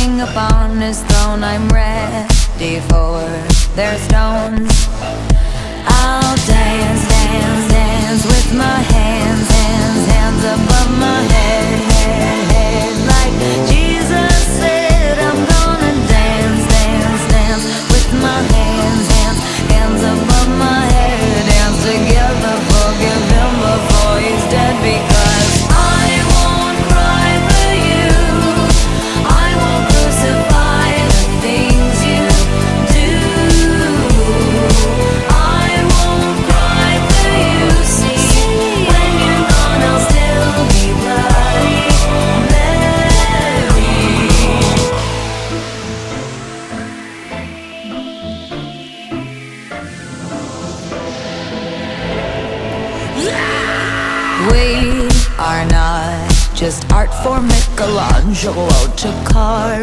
king upon his throne. I'm ready for their stones. I'll dance, dance, dance with my hands, hands, hands above my head, head, head. Like Jesus said, I'm gonna dance, dance, dance with my hands, hands, hands above my head. Dance together, forgive him before he's dead, because I won't cry for you. I won't crucify the things you do. I won't cry for you, see. When you're gone, I'll still be Bloody Mary. We are not just art for Michelangelo to carve.